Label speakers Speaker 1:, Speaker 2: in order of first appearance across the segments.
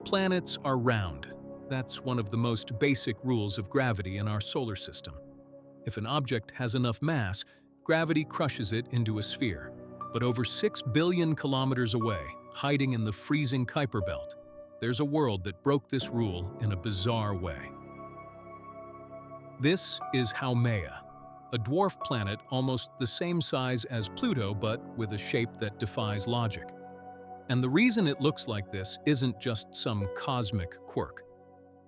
Speaker 1: Planets are round. That's one of the most basic rules of gravity in our solar system. If an object has enough mass, gravity crushes it into a sphere. But over 6 billion kilometers away, hiding in the freezing Kuiper Belt, there's a world that broke this rule in a bizarre way. This is Haumea, a dwarf planet almost the same size as Pluto but with a shape that defies logic. And the reason it looks like this isn't just some cosmic quirk.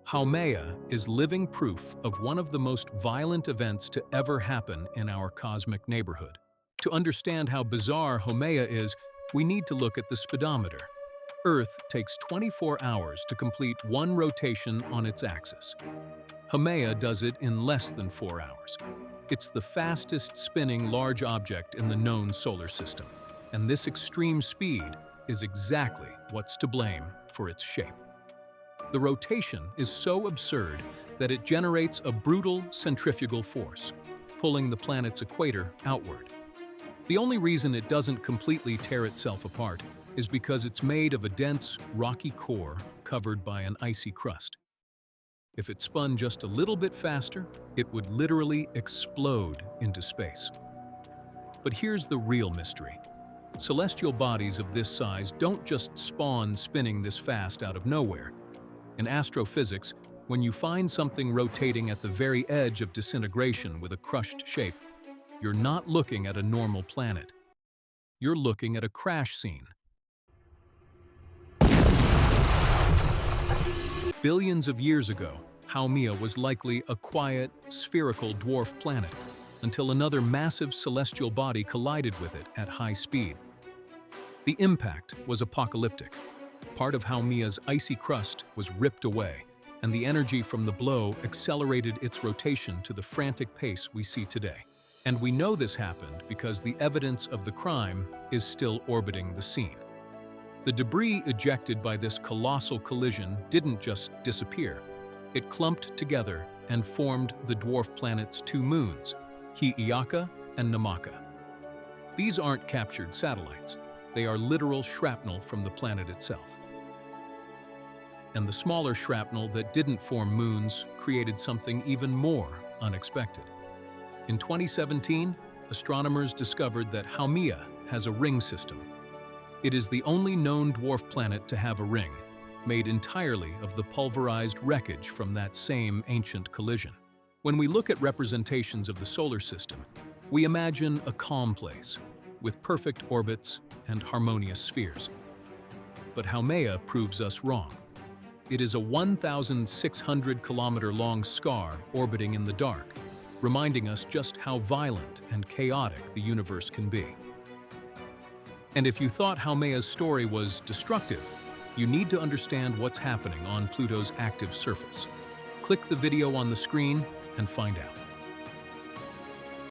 Speaker 1: Haumea is living proof of one of the most violent events to ever happen in our cosmic neighborhood. To understand how bizarre Haumea is, we need to look at the speedometer. Earth takes 24 hours to complete one rotation on its axis. Haumea does it in less than 4 hours. It's the fastest spinning large object in the known solar system, and this extreme speed is exactly what's to blame for its shape. The rotation is so absurd that it generates a brutal centrifugal force, pulling the planet's equator outward. The only reason it doesn't completely tear itself apart is because it's made of a dense, rocky core covered by an icy crust. If it spun just a little bit faster, it would literally explode into space. But here's the real mystery. Celestial bodies of this size don't just spawn spinning this fast out of nowhere. In astrophysics, when you find something rotating at the very edge of disintegration with a crushed shape, you're not looking at a normal planet. You're looking at a crash scene. Billions of years ago, Haumea was likely a quiet, spherical dwarf planet until another massive celestial body collided with it at high speed. The impact was apocalyptic. Part of Haumea's icy crust was ripped away, and the energy from the blow accelerated its rotation to the frantic pace we see today. And we know this happened because the evidence of the crime is still orbiting the scene. The debris ejected by this colossal collision didn't just disappear. It clumped together and formed the dwarf planet's 2 moons, Hi'iaka and Namaka. These aren't captured satellites. They are literal shrapnel from the planet itself. And the smaller shrapnel that didn't form moons created something even more unexpected. In 2017, astronomers discovered that Haumea has a ring system. It is the only known dwarf planet to have a ring, made entirely of the pulverized wreckage from that same ancient collision. When we look at representations of the solar system, we imagine a calm place, with perfect orbits and harmonious spheres. But Haumea proves us wrong. It is a 1,600-kilometer-long scar orbiting in the dark, reminding us just how violent and chaotic the universe can be. And if you thought Haumea's story was destructive, you need to understand what's happening on Pluto's active surface. Click the video on the screen and find out.